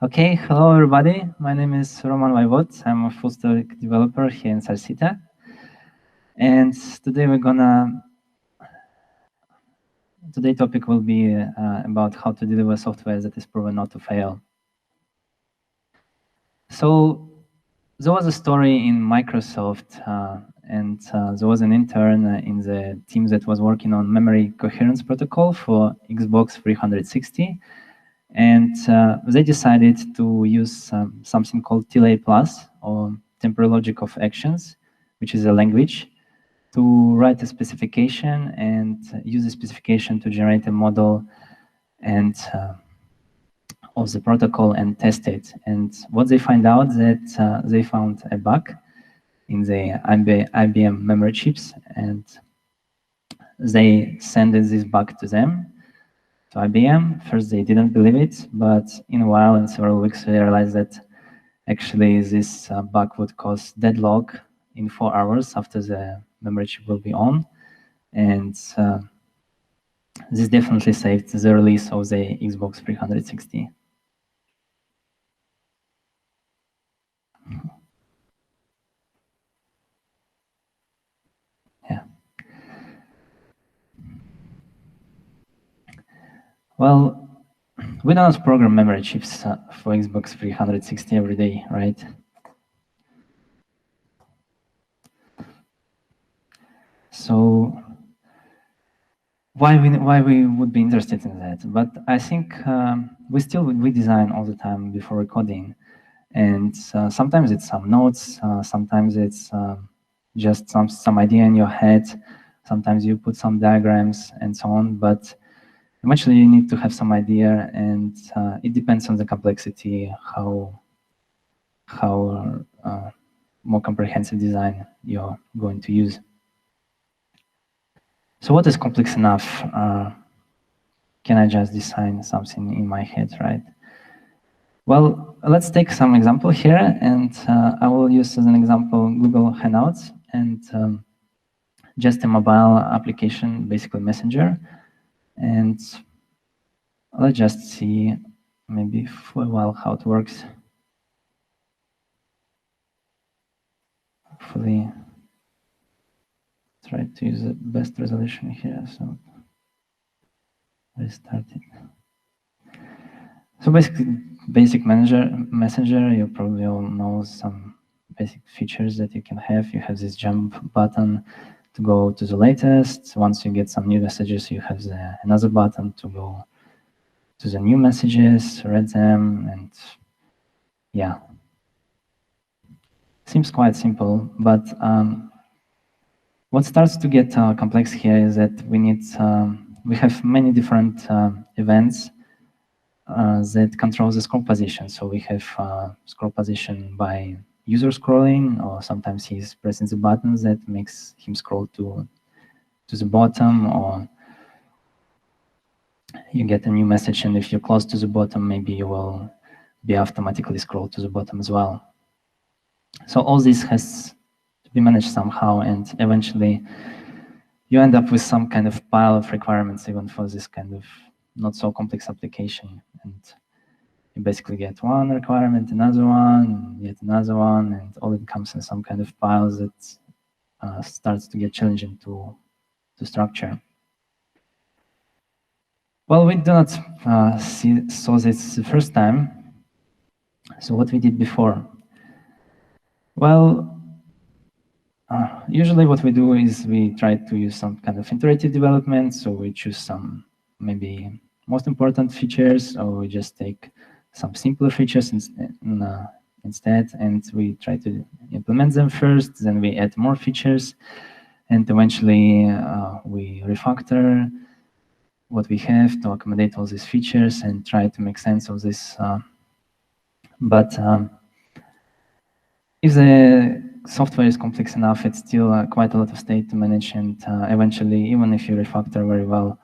Okay, hello everybody. My name is Roman Vaivod. I'm a full stack developer here in Salsita. And today topic will be about how to deliver software that is proven not to fail. So there was a story in Microsoft, and there was an intern in the team that was working on memory coherence protocol for Xbox 360. And they decided to use something called TLA Plus, or Temporal Logic of Actions, which is a language, to write a specification and use the specification to generate a model and of the protocol and test it. And what they find out that they found a bug in the IBM memory chips, and they sent this bug to them, to IBM. First, they didn't believe it, but in a while, in several weeks, they realized that actually this bug would cause deadlock in 4 hours after the memory chip will be on. And this definitely saved the release of the Xbox 360. Yeah. Well, we don't program memory chips for Xbox 360 every day, right? So why we would be interested in that? But I think we design all the time before recording, and sometimes it's some notes, sometimes it's just some idea in your head, sometimes you put some diagrams and so on. But eventually you need to have some idea, and it depends on the complexity, how more comprehensive design you're going to use. So what is complex enough? Can I just design something in my head, right? Well, let's take some example here, and I will use as an example Google Hangouts and just a mobile application, basically Messenger. And let's just see maybe for a while how it works. Hopefully, try to use the best resolution here. So restart it. So basically, basic messenger, you probably all know some basic features that you can have. You have this jump button to go to the latest. Once you get some new messages, you have another button to go to the new messages, read them, and yeah. Seems quite simple, but what starts to get complex here is that we have many different events that controls the scroll position. So we have scroll position by user scrolling, or sometimes he's pressing the buttons that makes him scroll to the bottom, or you get a new message, and if you're close to the bottom, maybe you will be automatically scrolled to the bottom as well. So all this has to be managed somehow, and eventually you end up with some kind of pile of requirements even for this kind of not so complex application. And you basically get one requirement, another one, yet another one, and all it comes in some kind of piles that starts to get challenging to structure. Well, we do not saw this the first time. So what we did before? Well, usually what we do is we try to use some kind of iterative development. So we choose some maybe most important features, or we just take some simpler features instead, and we try to implement them first, then we add more features, and eventually we refactor what we have to accommodate all these features and try to make sense of this. But if the software is complex enough, it's still quite a lot of state to manage, and eventually, even if you refactor very well,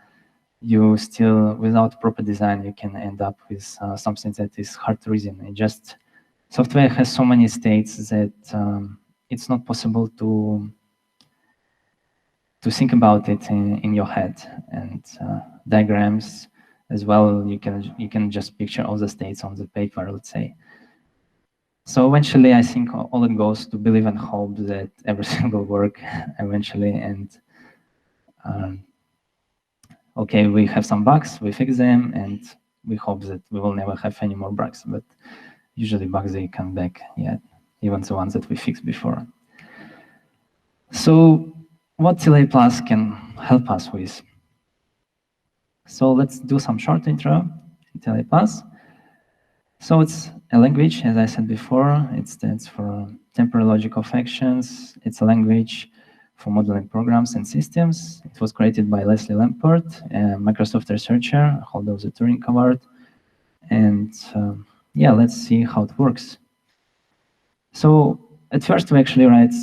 you still, without proper design, you can end up with something that is hard to reason. It just, software has so many states that it's not possible to think about it in your head, and diagrams as well. You can just picture all the states on the paper, let's say. So eventually, I think all it goes to believe and hope that everything will work eventually. And okay, we have some bugs, we fix them, and we hope that we will never have any more bugs. But usually bugs, they come back, yeah, even the ones that we fixed before. So what TLA Plus can help us with? So let's do some short intro in TLA Plus. So it's a language, as I said before. It stands for Temporal Logic of Actions. It's a language for modeling programs and systems. It was created by Leslie Lamport, a Microsoft researcher, holder of the Turing Award. And yeah, let's see how it works. So at first, we actually write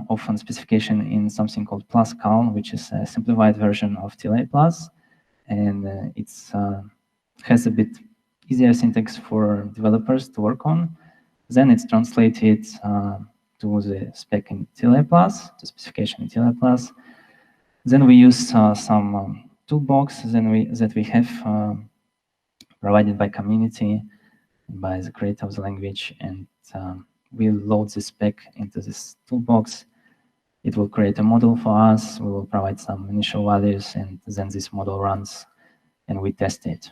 often specification in something called Pascal, which is a simplified version of TLA Plus. And it has a bit easier syntax for developers to work on. Then it's translated to the spec in TLA Plus, to specification in TLA Plus. Then we use some toolbox that we have provided by community, by the creator of the language, and we load the spec into this toolbox. It will create a model for us. We will provide some initial values, and then this model runs, and we test it.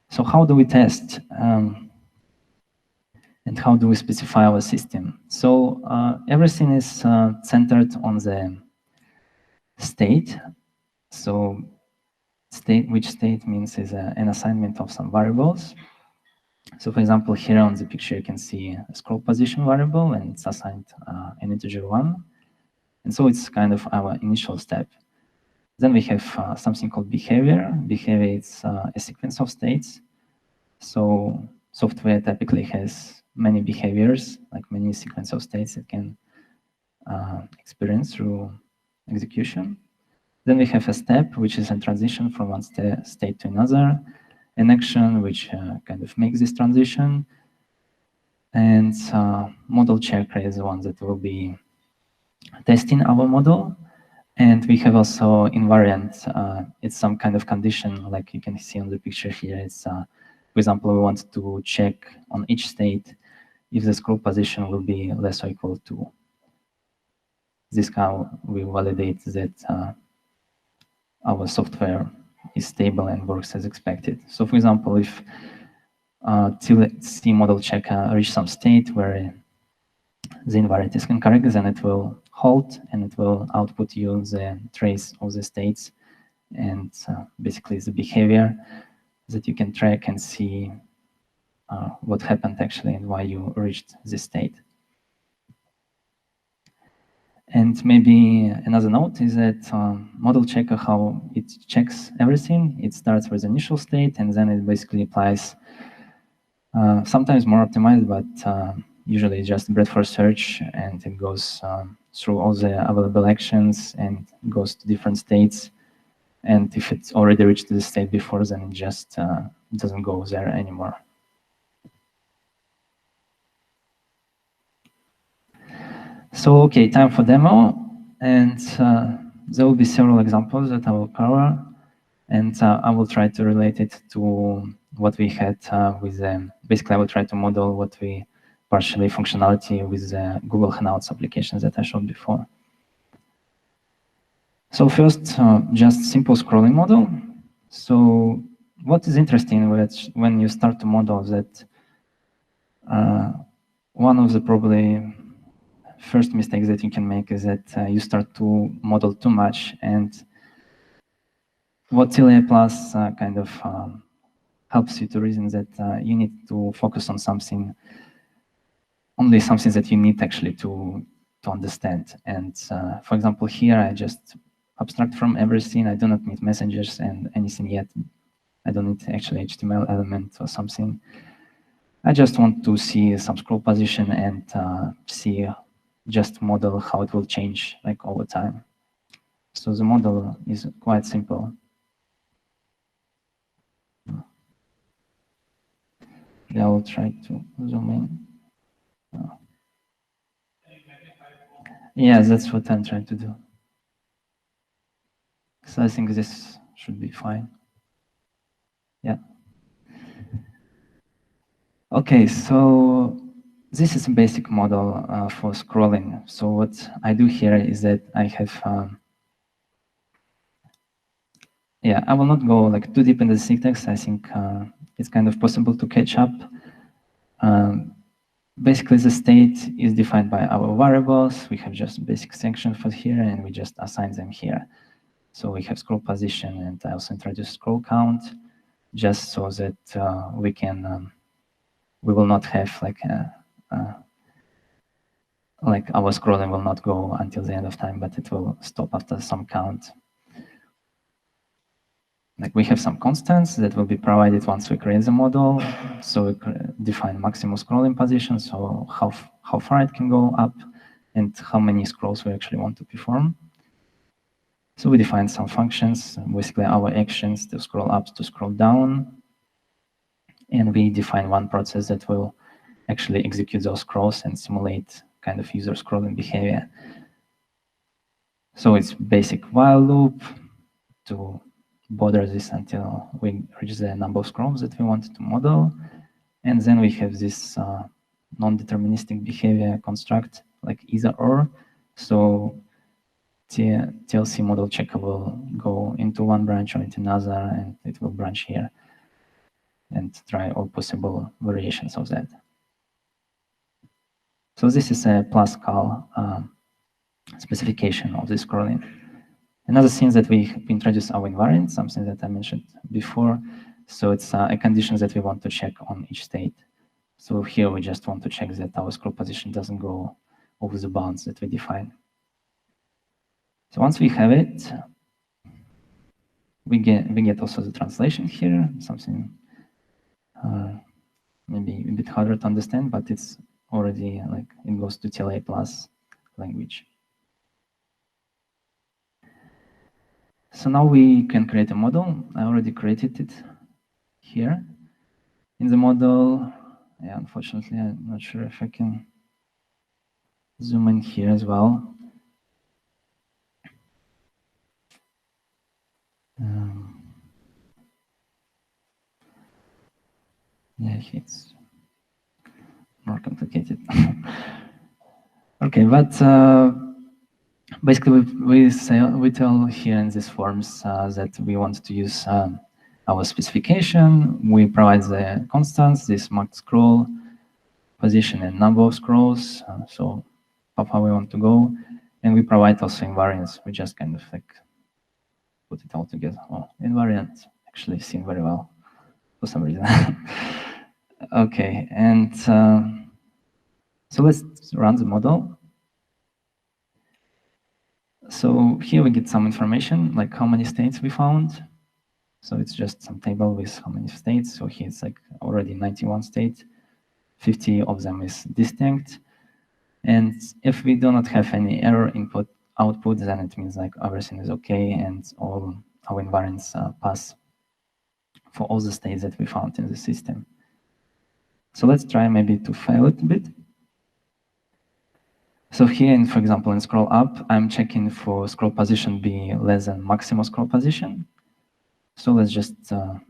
So how do we test? And how do we specify our system? So everything is centered on the state. So which state means is an assignment of some variables. So for example, here on the picture, you can see a scroll position variable, and it's assigned an integer 1. And so it's kind of our initial step. Then we have something called behavior. Behavior is a sequence of states. So software typically has many behaviors, like many sequence of states it can experience through execution. Then we have a step, which is a transition from one state to another, an action which kind of makes this transition, and model checker is the one that will be testing our model. And we have also invariant. It's some kind of condition, like you can see on the picture here. It's, for example, we want to check on each state if the scroll position will be less or equal to. This how we validate that our software is stable and works as expected. So for example, if TLC model checker reach some state where the invariant is incorrect, then it will halt and it will output you the trace of the states and basically the behavior that you can track and see what happened actually and why you reached this state. And maybe another note is that model checker, how it checks everything. It starts with the initial state and then it basically applies sometimes more optimized, but usually just breadth first search, and it goes through all the available actions and goes to different states. And if it's already reached the state before, then it just doesn't go there anymore. So, okay, time for demo. And there will be several examples that I will cover. And I will try to relate it to what we had with basically, I will try to model what we partially functionality with the Google Hangouts applications that I showed before. So first, just simple scrolling model. So what is interesting when you start to model that one of the probably first mistakes that you can make is that you start to model too much. And what TLA Plus kind of helps you to reason that you need to focus on something, only something that you need actually to understand. And for example, here I just abstract from everything. I do not need messengers and anything yet. I don't need actually HTML element or something. I just want to see some scroll position and see just model how it will change like over time. So the model is quite simple. I will try to zoom in. Yeah, that's what I'm trying to do. So I think this should be fine. Yeah. Okay, so this is a basic model for scrolling. So what I do here is that I have, yeah, I will not go like too deep into the syntax. I think it's kind of possible to catch up. Basically, the state is defined by our variables. We have just basic section for here, and we just assign them here. So we have scroll position, and I also introduce scroll count, just so that we can, we will not have like our scrolling will not go until the end of time, but it will stop after some count. Like we have some constants that will be provided once we create the model. So we define maximum scrolling position, so how far it can go up and how many scrolls we actually want to perform. So we define some functions, basically our actions to scroll up, to scroll down. And we define one process that will actually execute those scrolls and simulate kind of user scrolling behavior. So it's basic while loop to bother this until we reach the number of scrolls that we want to model. And then we have this non-deterministic behavior construct, like either or. So TLC model checker will go into one branch or into another, and it will branch here and try all possible variations of that. So this is a Pascal specification of this scrolling. Another thing that we introduce our invariant, something that I mentioned before. So it's a condition that we want to check on each state. So here we just want to check that our scroll position doesn't go over the bounds that we define. So once we have it, we get also the translation here, something maybe a bit harder to understand, but it's already like it goes to TLA plus language. So now we can create a model. I already created it here. In the model, yeah, unfortunately, I'm not sure if I can zoom in here as well. Yeah, it's more complicated. Okay, but basically we tell here in these forms that we want to use our specification. We provide the constants, this max scroll, position and number of scrolls, so how far we want to go. And we provide also invariants. We just kind of like put it all together. Oh, invariants actually seem very well for some reason. Okay, and so let's run the model. So here we get some information, like how many states we found. So it's just some table with how many states. So here it's like already 91 states. 50 of them is distinct. And if we do not have any error input output, then it means like everything is okay and all our invariants pass for all the states that we found in the system. So let's try maybe to fail it a bit. So here, for example, in scroll up, I'm checking for scroll position be less than maximum scroll position. So let's just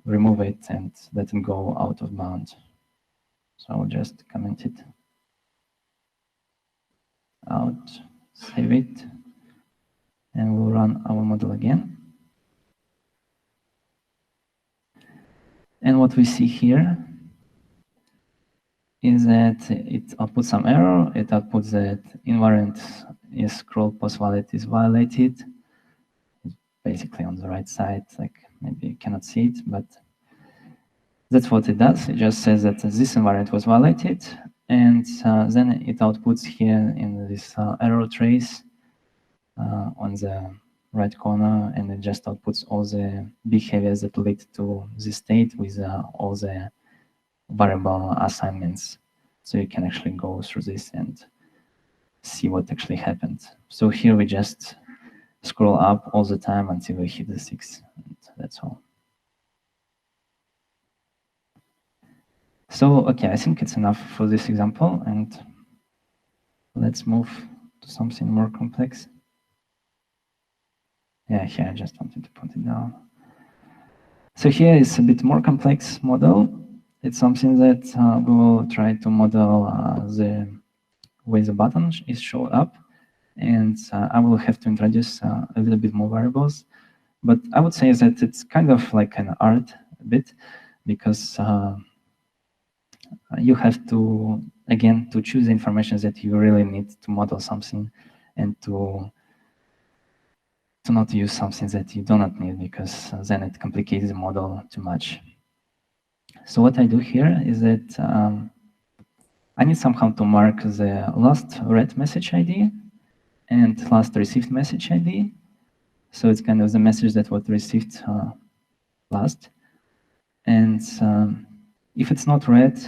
remove it and let it go out of bounds. So I'll just comment it out, save it, and we'll run our model again. And what we see here is that it outputs some error. It outputs that invariant is scroll post valid is violated. It's basically on the right side, like maybe you cannot see it, but that's what it does. It just says that this invariant was violated, and then it outputs here in this error trace on the right corner, and it just outputs all the behaviors that lead to this state with all the variable assignments. So you can actually go through this and see what actually happened. So here we just scroll up all the time until we hit the 6, and that's all. So, okay, I think it's enough for this example, and let's move to something more complex. Yeah, here I just wanted to put it down. So here is a bit more complex model. It's something that we will try to model the way the button is shown up. And I will have to introduce a little bit more variables. But I would say that it's kind of like an art a bit, because you have to, again, to choose the information that you really need to model something, and to not use something that you do not need, because then it complicates the model too much. So what I do here is that I need somehow to mark the last read message ID and last received message ID. So it's kind of the message that was received last. And if it's not read,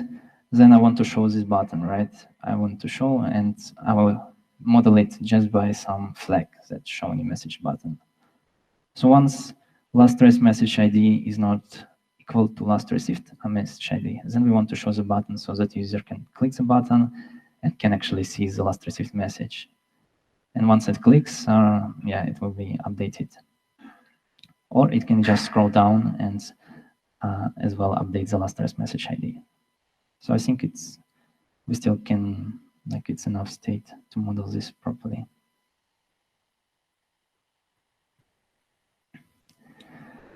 then I want to show this button, right? I want to show, and I will model it just by some flag that's showing a message button. So once last read message ID is not equal to last received message ID, then we want to show the button so that user can click the button and can actually see the last received message. And once it clicks, yeah, it will be updated. Or it can just scroll down and as well update the last read message ID. So I think we still can, like, it's enough state to model this properly.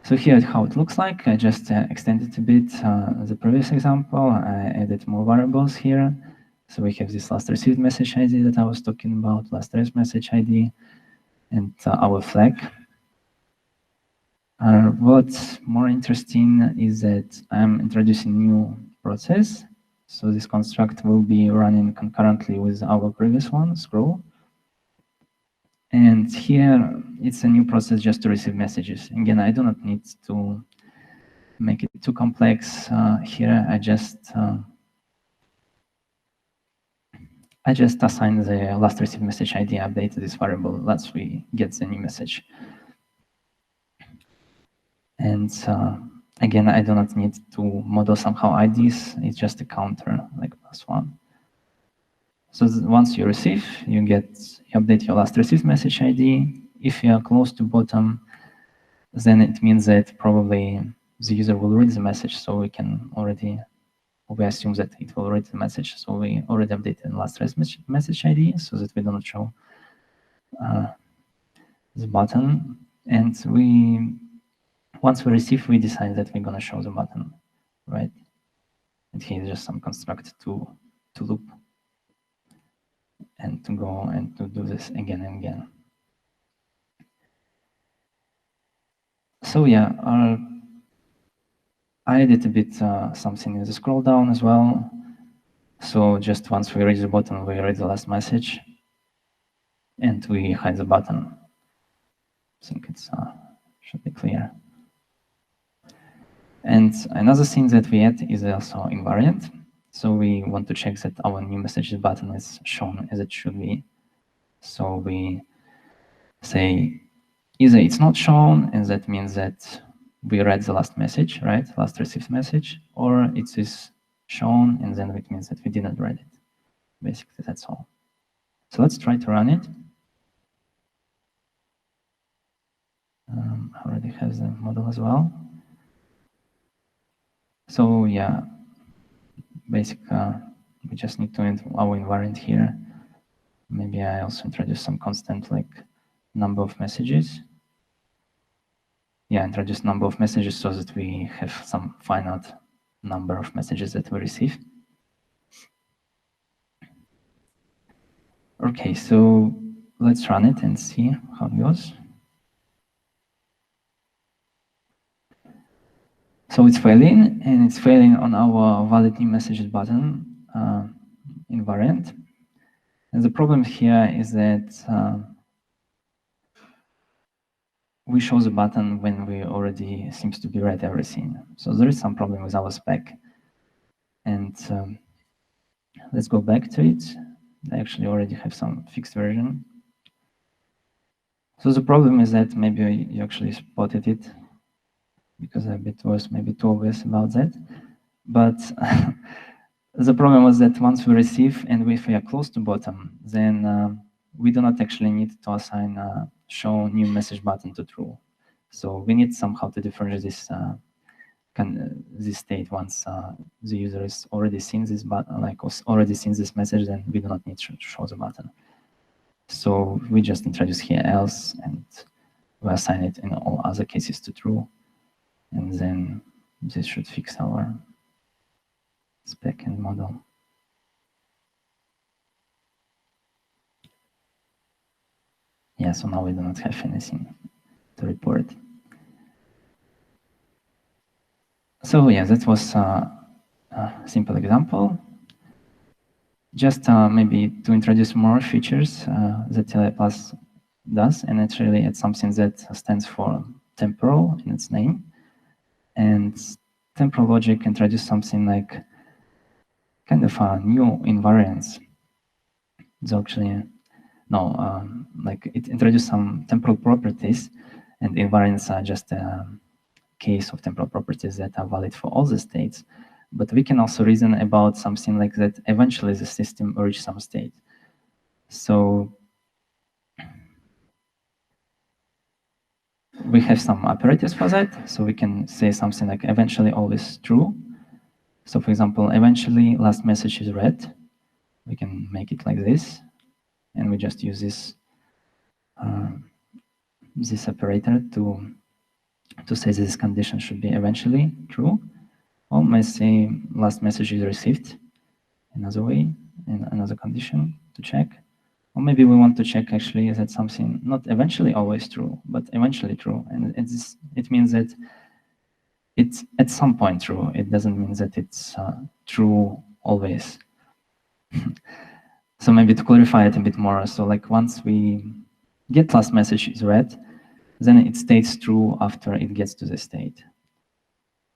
So here's how it looks like. I just extended a bit the previous example. I added more variables here. So we have this last received message ID that I was talking about, last read message ID, and our flag. What's more interesting is that I'm introducing new process. So this construct will be running concurrently with our previous one, scroll. And here, it's a new process just to receive messages. Again, I do not need to make it too complex. Here, I just assign the last received message ID update to this variable. Let's we get the new message. And again, I do not need to model somehow IDs. It's just a counter, like +1. So once you receive, you update your last received message ID. If you are close to bottom, then it means that probably the user will read the message. So we assume that it will read the message. So we already updated the last message ID so that we do not show the button. And once we receive, we decide that we're going to show the button, right? And here's just some construct to loop and to go and to do this again and again. So yeah, I added a bit something in the scroll down as well. So just once we reach the button, we read the last message, and we hide the button. I think it should be clear. And another thing that we add is also invariant. So we want to check that our new messages button is shown as it should be. So we say either it's not shown, and that means that we read the last message, right? Last received message, or it is shown, and then it means that we didn't read it. Basically, that's all. So let's try to run it. I already have the model as well. So yeah, basically, we just need to enter our invariant here. Maybe I also introduce some constant like number of messages. Yeah, introduce number of messages so that we have some finite number of messages that we receive. Okay, so let's run it and see how it goes. So it's failing, and it's failing on our valid new messages button invariant. And the problem here is that we show the button when we already seems to be read everything. So there is some problem with our spec. And let's go back to it. I actually already have some fixed version. So the problem is that maybe you actually spotted it, because a bit was maybe too obvious about that. But the problem was that once we receive and if we are close to bottom, then we do not actually need to assign show new message button to true. So we need somehow to differentiate this this state once the user is already seen this button, like already seen this message, then we do not need to show the button. So we just introduce here else, and we assign it in all other cases to true, and then this should fix our spec and model. Yeah, so now we do not have anything to report. So yeah, that was a simple example. Just maybe to introduce more features that TLA+ does, and actually it's something that stands for temporal in its name. And temporal logic introduced something like kind of a new invariance. So actually, no, like it introduced some temporal properties, and invariants are just a case of temporal properties that are valid for all the states. But we can also reason about something like that eventually the system reaches some state. So we have some operators for that. So we can say something like eventually always true. So for example, eventually last message is read. We can make it like this. And we just use this this operator to say this condition should be eventually true. Or may say last message is received another way, in another condition to check. Or maybe we want to check actually that something not eventually always true, but eventually true. And it means that it's at some point true. It doesn't mean that it's true always. So maybe to clarify it a bit more, so like once we get last message is read, then it stays true after it gets to the state.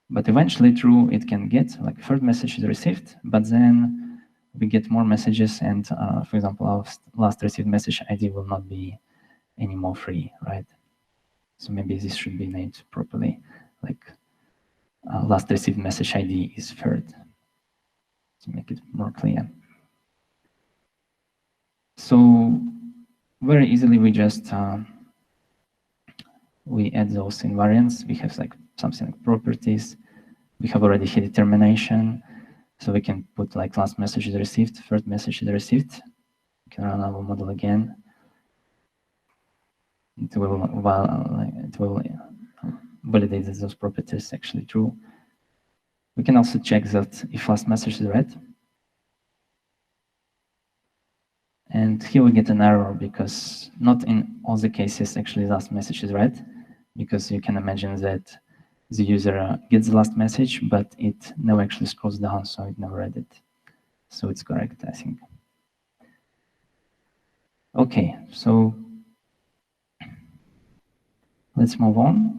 But eventually true, it can get, like third message is received, but then we get more messages, and for example, our last received message ID will not be anymore free, right? So maybe this should be named properly, like last received message ID is third, to make it more clear. So very easily we just we add those invariants. We have like something like properties. We have already here determination. So we can put like last message is received, third message is received. We can run our model again. It will validate that those properties actually true. We can also check that if last message is read. And here we get an error because not in all the cases actually last message is read, because you can imagine that the user gets the last message, but it never actually scrolls down, so it never read it. So it's correct, I think. Okay, so let's move on.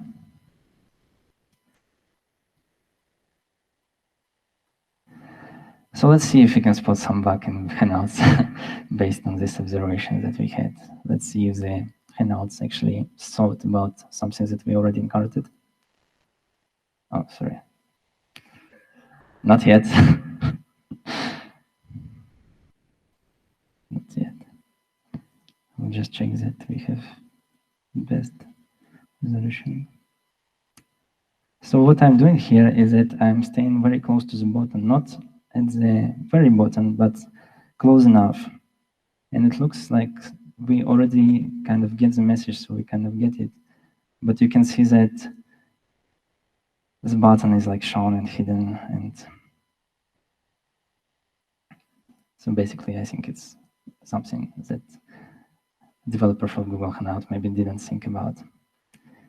So let's see if we can spot some bug in Hangouts based on this observation that we had. Let's see if the Hangouts actually thought about something that we already encountered. Oh, sorry. Not yet. Not yet. We'll just check that we have the best resolution. So what I'm doing here is that I'm staying very close to the bottom, not at the very bottom, but close enough. And it looks like we already kind of get the message, so we kind of get it. But you can see that this button is like shown and hidden. And so basically, I think it's something that developer for Google Hangout maybe didn't think about.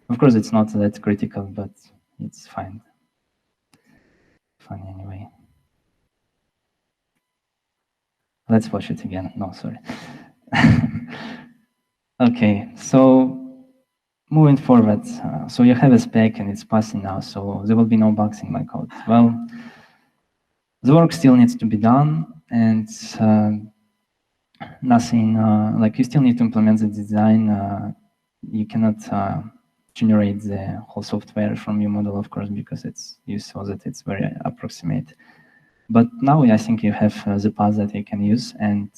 Of course, it's not that critical, but it's fine. Fun anyway. Let's watch it again. No, sorry. Okay, so moving forward, so you have a spec and it's passing now, so there will be no bugs in my code. Well, the work still needs to be done, and nothing, like you still need to implement the design. You cannot generate the whole software from your model, of course, because you saw that it's very approximate. But now I think you have the path that you can use, and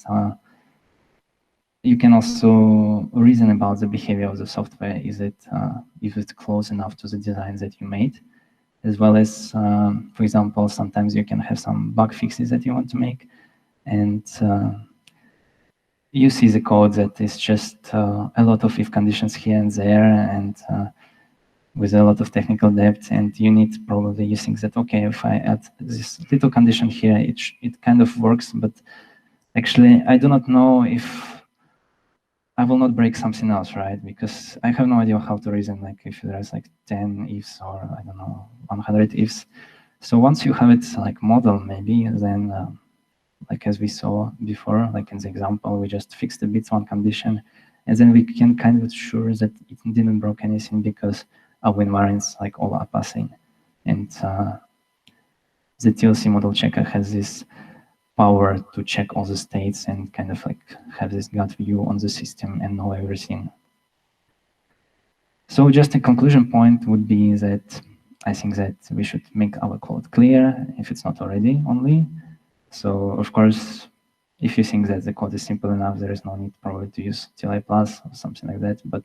you can also reason about the behavior of the software. Is it close enough to the design that you made? as well as, for example, sometimes you can have some bug fixes that you want to make, and you see the code that is just a lot of if conditions here and there, and with a lot of technical depth, and you need probably you think that, okay, if I add this little condition here, it kind of works, but actually I do not know if I will not break something else, right? Because I have no idea how to reason, like if there's like 10 ifs or I don't know, 100 ifs. So once you have it like model maybe, then like as we saw before, like in the example, we just fixed a bit one condition, and then we can kind of sure that it didn't broke anything because our invariants like all are passing. And the TLC model checker has this power to check all the states and kind of like have this gut view on the system and know everything. So just a conclusion point would be that I think that we should make our code clear if it's not already only. So of course, if you think that the code is simple enough, there is no need probably to use TLA plus or something like that. But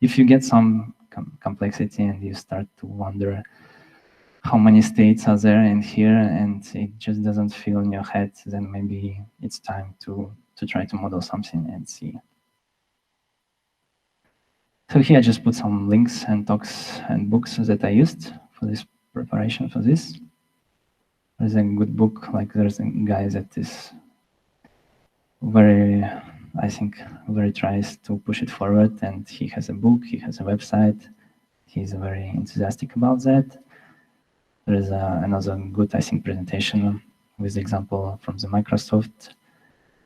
if you get some complexity and you start to wonder how many states are there in here and it just doesn't feel in your head, then maybe it's time to try to model something and see. So here I just put some links and talks and books that I used for this preparation for this. There's a good book, like there's a guy that is very, I think, very tries to push it forward, and he has a book, he has a website, he's very enthusiastic about that. There is another good, I think, presentation with the example from the Microsoft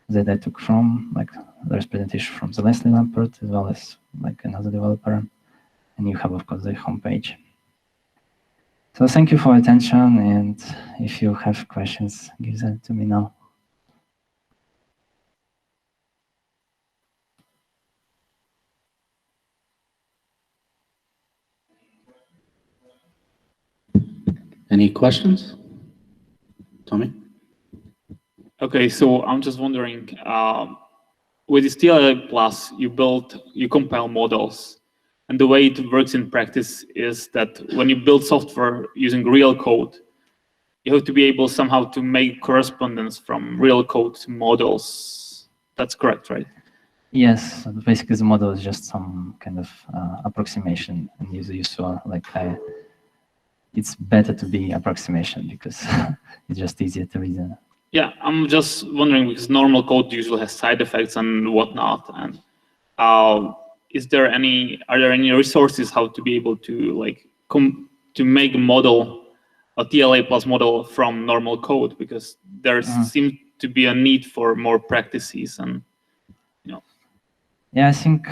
that I took from, like there's presentation from the Leslie Lamport as well as like another developer, and you have, of course, the homepage. So thank you for your attention, and if you have questions, give them to me now. Any questions? Tommy? Okay, so I'm just wondering, with this TLA plus, you compile models, and the way it works in practice is that when you build software using real code, you have to be able somehow to make correspondence from real code to models. That's correct, right? Yes, basically the model is just some kind of approximation, and you saw like it's better to be approximation because it's just easier to reason. Yeah, I'm just wondering because normal code usually has side effects and whatnot, and are there any resources how to be able to like to make a model, a TLA plus model from normal code, because there seems to be a need for more practices and Yeah, I think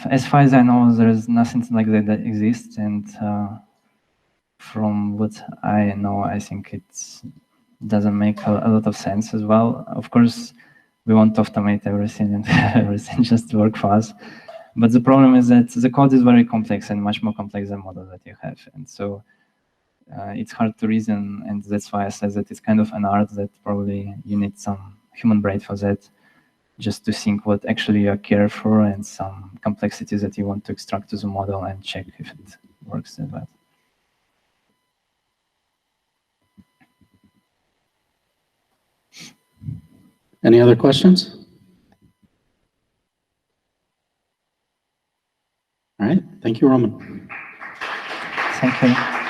as far as I know, there's nothing like that exists, and from what I know, I think it doesn't make a lot of sense as well. Of course, we want to automate everything and everything just to work for us. But the problem is that the code is very complex and much more complex than model that you have. And so it's hard to reason. And that's why I said that it's kind of an art that probably you need some human brain for that, just to think what actually you care for and some complexities that you want to extract to the model and check if it works as well. Any other questions? All right, thank you, Roman. Thank you.